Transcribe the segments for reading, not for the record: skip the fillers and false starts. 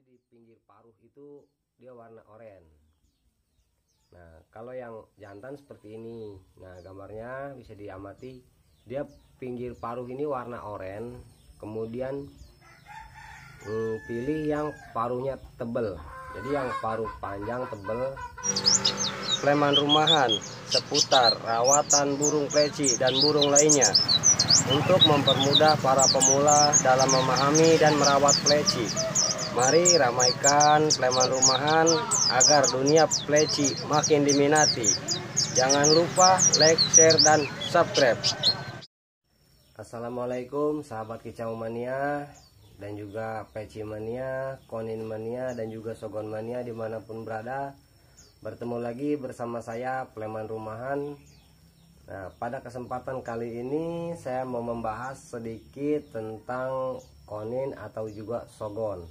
di pinggir paruh itu dia warna oranye. Nah, kalau yang jantan seperti ini. Nah, gambarnya bisa diamati, dia pinggir paruh ini warna oranye. Kemudian pilih yang paruhnya tebal. Jadi yang paruh panjang tebal. Pleman rumahan seputar rawatan burung pleci dan burung lainnya untuk mempermudah para pemula dalam memahami dan merawat pleci. Mari ramaikan pleman rumahan agar dunia pleci makin diminati. Jangan lupa like, share, dan subscribe. Assalamualaikum sahabat kicau mania dan juga pleci mania, konin mania, dan juga sogon mania dimanapun berada. Bertemu lagi bersama saya pleman rumahan. Nah, pada kesempatan kali ini saya mau membahas sedikit tentang konin atau juga sogon.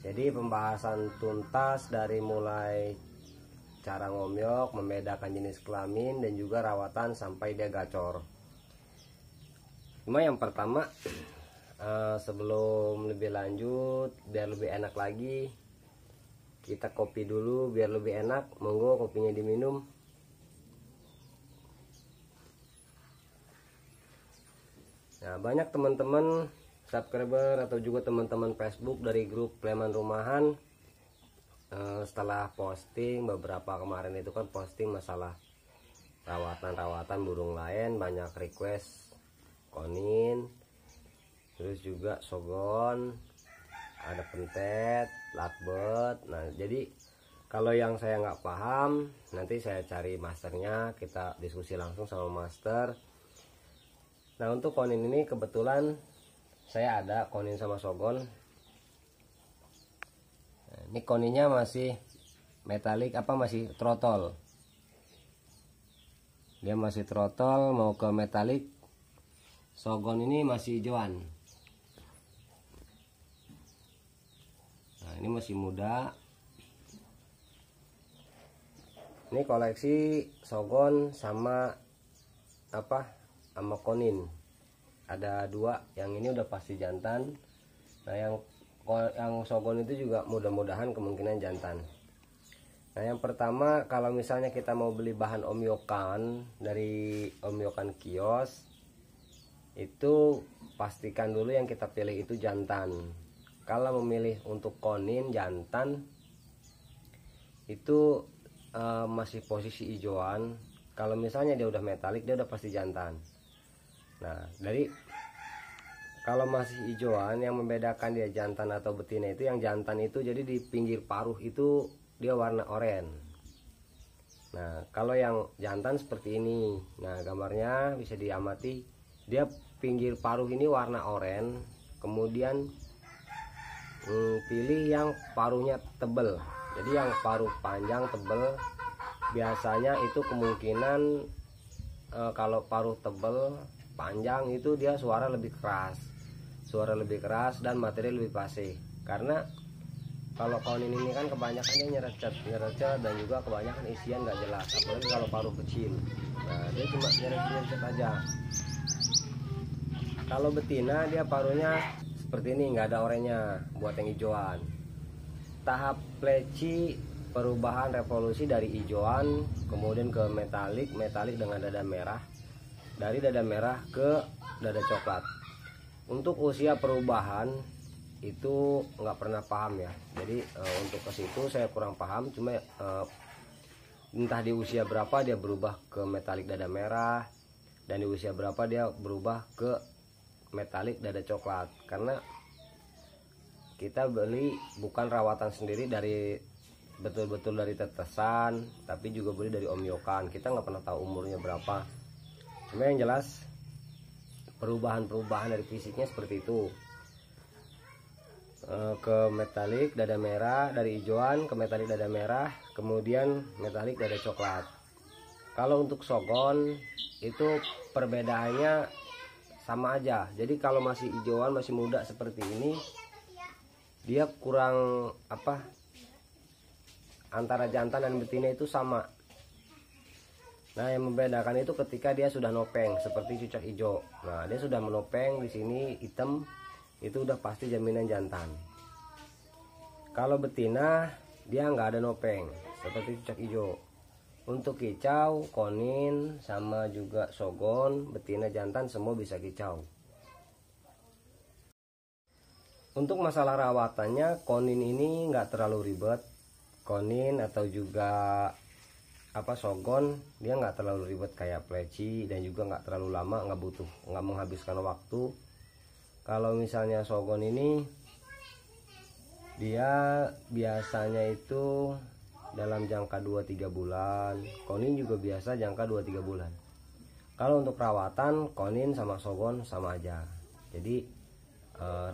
Jadi pembahasan tuntas dari mulai cara ngomyok, membedakan jenis kelamin, dan juga rawatan sampai dia gacor. Cuma yang pertama, sebelum lebih lanjut, biar lebih enak lagi, kita kopi dulu biar lebih enak. Monggo kopinya diminum. Nah, banyak teman-teman subscriber atau juga teman-teman Facebook dari grup pleman rumahan, setelah posting beberapa kemarin itu kan posting masalah rawatan burung lain, banyak request konin, terus juga sogon, ada pentet, lakbet. Nah, jadi kalau yang saya nggak paham, nanti saya cari masternya, kita diskusi langsung sama master. Nah, untuk konin ini kebetulan saya ada konin sama sogon. Nah, ini koninnya masih metalik, masih trotol. Dia masih trotol mau ke metalik. Sogon ini masih hijauan. Nah, ini masih muda. Ini koleksi sogon sama sama konin. Ada dua, yang ini udah pasti jantan. Nah, yang sogon itu juga mudah-mudahan kemungkinan jantan. Nah, yang pertama, kalau misalnya kita mau beli bahan omyokan dari omyokan kios, itu pastikan dulu yang kita pilih itu jantan. Kalau memilih untuk konin jantan itu masih posisi hijauan. Kalau misalnya dia udah metalik, dia udah pasti jantan. Nah, dari kalau masih hijauan, yang membedakan dia jantan atau betina itu, yang jantan itu jadi di pinggir paruh itu dia warna oranye. Nah, kalau yang jantan seperti ini. Nah, gambarnya bisa diamati, dia pinggir paruh ini warna oranye. Kemudian pilih yang paruhnya tebal. Jadi yang paruh panjang tebal, biasanya itu kemungkinan kalau paruh tebal panjang itu dia suara lebih keras dan materi lebih pasti. Karena kalau konin ini kan kebanyakan dia nyerecet dan juga kebanyakan isian nggak jelas, apalagi kalau paruh kecil. Nah, dia cuma nyerecet aja. Kalau betina dia paruhnya seperti ini, nggak ada oranye buat yang hijauan. Tahap pleci perubahan revolusi dari hijauan kemudian ke metalik dengan dada merah, dari dada merah ke dada coklat. Untuk usia perubahan itu nggak pernah paham ya, jadi untuk ke situ saya kurang paham. Cuma entah di usia berapa dia berubah ke metalik dada merah, dan di usia berapa dia berubah ke metalik dada coklat. Karena kita beli bukan rawatan sendiri dari betul-betul dari tetesan, tapi juga beli dari omyokan. Kita nggak pernah tahu umurnya berapa. Cuma yang jelas perubahan dari fisiknya seperti itu. Ke metalik dada merah, dari hijauan ke metalik dada merah, kemudian metalik dada coklat. Kalau untuk sogon itu perbedaannya sama aja. Jadi kalau masih hijauan, masih muda seperti ini, dia kurang antara jantan dan betina itu sama. Nah, yang membedakan itu ketika dia sudah nopeng seperti cucak hijau. Nah, dia sudah menopeng di sini hitam, itu udah pasti jaminan jantan. Kalau betina dia nggak ada nopeng seperti cucak hijau. Untuk kicau, konin, sama juga sogon, betina, jantan semua bisa kicau. Untuk masalah rawatannya, konin ini nggak terlalu ribet. Konin atau juga sogon, dia nggak terlalu ribet kayak pleci, dan juga nggak terlalu lama, nggak menghabiskan waktu. Kalau misalnya sogon ini, dia biasanya itu dalam jangka 2-3 bulan. Konin juga biasa jangka 2-3 bulan. Kalau untuk rawatan, konin sama sogon sama aja. Jadi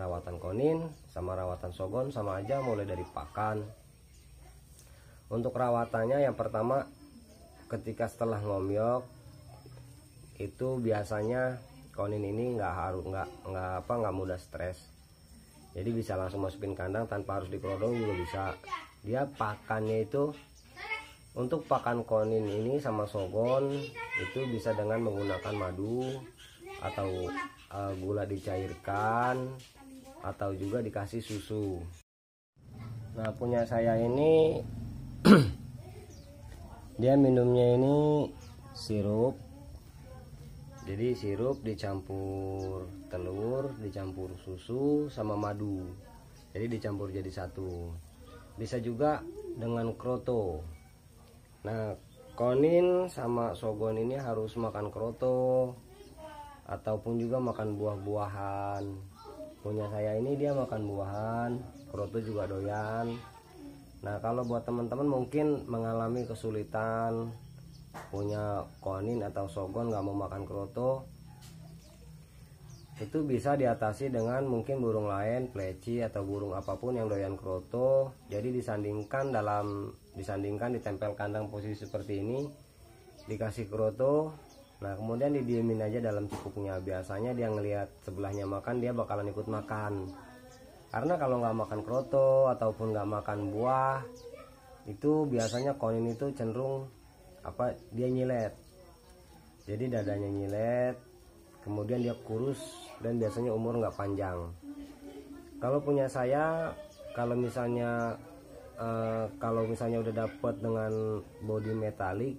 rawatan konin sama rawatan sogon sama aja, mulai dari pakan. Untuk rawatannya yang pertama, ketika setelah ngomyok itu biasanya konin ini nggak mudah stres. Jadi bisa langsung masukin kandang tanpa harus dikerodong juga bisa. Dia pakannya itu, untuk pakan konin ini sama sogon itu bisa dengan menggunakan madu atau gula dicairkan, atau juga dikasih susu. Nah, punya saya ini dia minumnya ini sirup. Jadi sirup dicampur telur, dicampur susu sama madu, jadi dicampur jadi satu. Bisa juga dengan kroto. Nah, konin sama sogon ini harus makan kroto ataupun juga makan buah-buahan. Punya saya ini dia makan buahan, kroto juga doyan. Nah, kalau buat teman-teman mungkin mengalami kesulitan punya konin atau sogon nggak mau makan kroto, itu bisa diatasi dengan mungkin burung lain, pleci atau burung apapun yang doyan kroto. Jadi disandingkan ditempel kandang posisi seperti ini, dikasih kroto. Nah, kemudian didiemin aja dalam cukupnya. Biasanya dia ngelihat sebelahnya makan, dia bakalan ikut makan. Karena kalau nggak makan kroto ataupun nggak makan buah, itu biasanya konin itu cenderung dia nyilet. Jadi dadanya nyilet, kemudian dia kurus, dan biasanya umur nggak panjang. Kalau punya saya, kalau misalnya udah dapet dengan body metalik,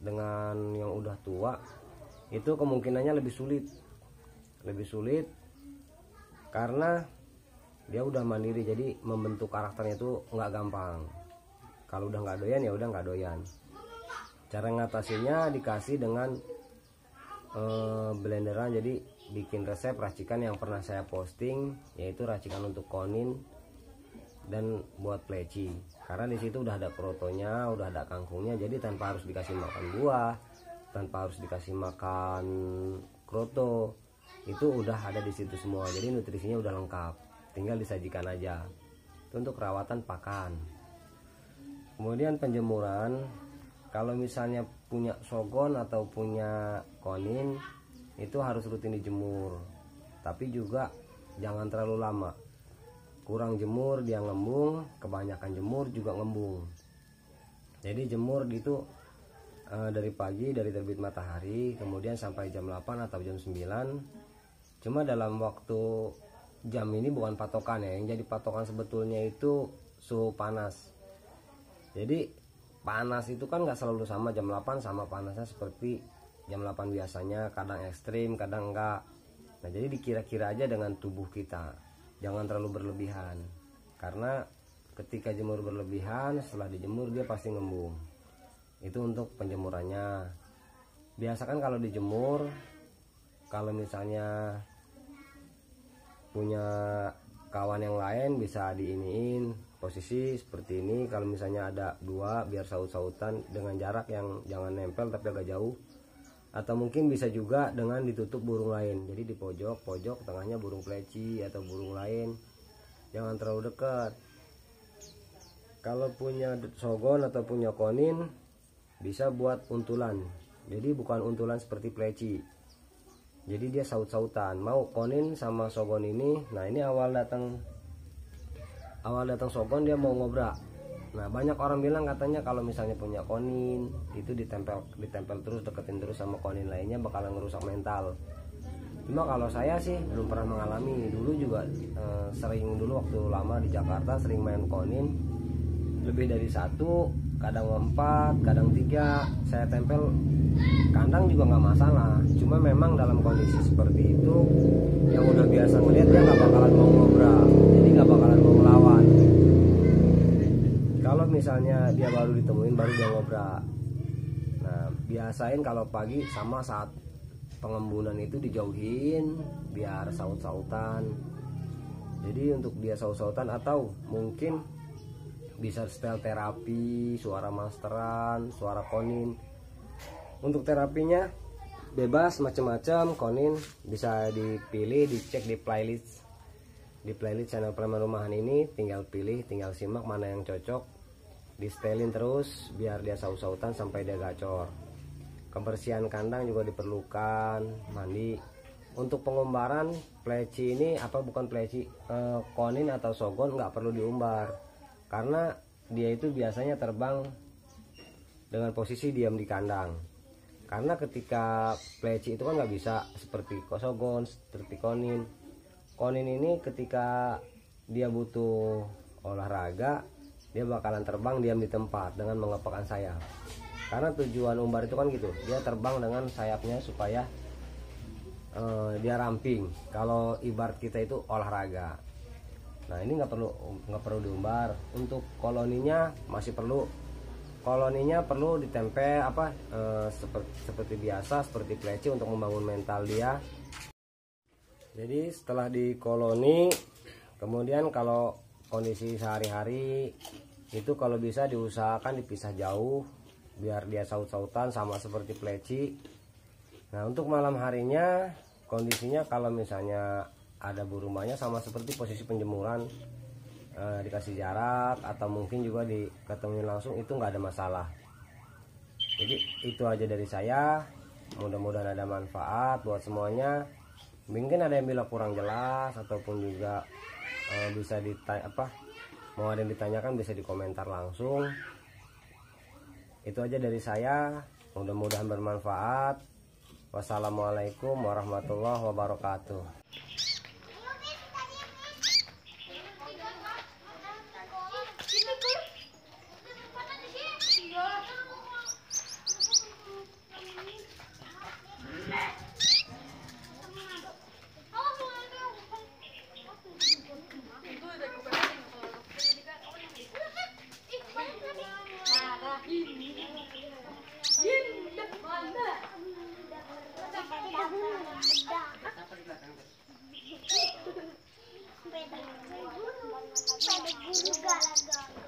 dengan yang udah tua, itu kemungkinannya lebih sulit karena dia udah mandiri. Jadi membentuk karakternya itu nggak gampang. Kalau udah nggak doyan ya udah nggak doyan. Cara ngatasinya dikasih dengan blenderan. Jadi bikin resep racikan yang pernah saya posting, yaitu racikan untuk konin dan buat pleci. Karena di situ udah ada krotonya, udah ada kangkungnya, jadi tanpa harus dikasih makan buah, tanpa harus dikasih makan kroto, itu udah ada di situ semua. Jadi nutrisinya udah lengkap, tinggal disajikan aja. Itu untuk rawatan pakan. Kemudian penjemuran, kalau misalnya punya sogon atau punya konin, itu harus rutin dijemur, tapi juga jangan terlalu lama. Kurang jemur dia ngembung, kebanyakan jemur juga ngembung. Jadi jemur gitu dari pagi, dari terbit matahari, kemudian sampai jam 8 atau jam 9. Cuma dalam waktu jam ini bukan patokan ya, yang jadi patokan sebetulnya itu suhu panas. Jadi panas itu kan nggak selalu sama, jam 8 sama panasnya seperti jam 8 biasanya, kadang ekstrim, kadang enggak. Nah, jadi dikira-kira aja dengan tubuh kita, jangan terlalu berlebihan. Karena ketika jemur berlebihan, setelah dijemur dia pasti ngembung. Itu untuk penjemurannya. Biasakan kalau dijemur, kalau misalnya punya kawan yang lain bisa diiniin posisi seperti ini. Kalau misalnya ada dua, biar saut-sautan dengan jarak yang jangan nempel tapi agak jauh. Atau mungkin bisa juga dengan ditutup burung lain. Jadi di pojok tengahnya burung pleci atau burung lain, jangan terlalu dekat. Kalau punya sogon atau punya konin, bisa buat untulan. Jadi bukan untulan seperti pleci, jadi dia saut-sautan. Mau konin sama sogon ini, nah ini awal datang sogon dia mau ngobrak. Nah, banyak orang bilang katanya kalau misalnya punya konin itu ditempel terus, deketin terus sama konin lainnya bakalan ngerusak mental. Cuma kalau saya sih belum pernah mengalami. Dulu juga sering, dulu waktu lama di Jakarta sering main konin lebih dari satu, kadang 4, kadang 3 saya tempel kandang juga nggak masalah. Cuma memang dalam kondisi seperti itu yang udah biasa ngeliat dia nggak bakalan mau ngobrol, jadi nggak bakalan mau ngelawan. Kalau misalnya dia baru ditemuin baru dia ngobrol. Nah biasain kalau pagi sama saat pengembunan itu dijauhin biar saut-sautan. Jadi untuk dia saut-sautan atau mungkin bisa setel terapi, suara masteran, suara konin. Untuk terapinya bebas macam-macam, konin bisa dipilih, dicek di playlist channel Preman Rumahan ini, tinggal pilih, tinggal simak mana yang cocok, di setelin terus biar dia saut-sautan sampai dia gacor. Kebersihan kandang juga diperlukan, mandi. Untuk pengumbaran pleci ini bukan pleci, konin atau sogon nggak perlu diumbar karena dia itu biasanya terbang dengan posisi diam di kandang. Karena ketika pleci itu kan nggak bisa seperti sogon, seperti konin. Konin ini ketika dia butuh olahraga, dia bakalan terbang diam di tempat dengan mengepakkan sayap. Karena tujuan umbar itu kan gitu, dia terbang dengan sayapnya supaya dia ramping. Kalau ibarat kita itu olahraga. Nah ini nggak perlu diumbar. Untuk koloninya masih perlu. Koloninya perlu ditempel seperti biasa, seperti pleci untuk membangun mental dia. Jadi setelah di koloni, kemudian kalau kondisi sehari-hari itu kalau bisa diusahakan dipisah jauh biar dia saut-sautan sama seperti pleci. Nah untuk malam harinya kondisinya kalau misalnya ada burung banyak sama seperti posisi penjemuran, dikasih jarak atau mungkin juga diketemuin langsung, itu nggak ada masalah. Jadi itu aja dari saya, mudah-mudahan ada manfaat buat semuanya. Mungkin ada yang bilang kurang jelas ataupun juga bisa mau ada yang ditanyakan bisa di komentar langsung. Itu aja dari saya, mudah-mudahan bermanfaat. Wassalamualaikum warahmatullahi wabarakatuh. Sepeda guru galagal.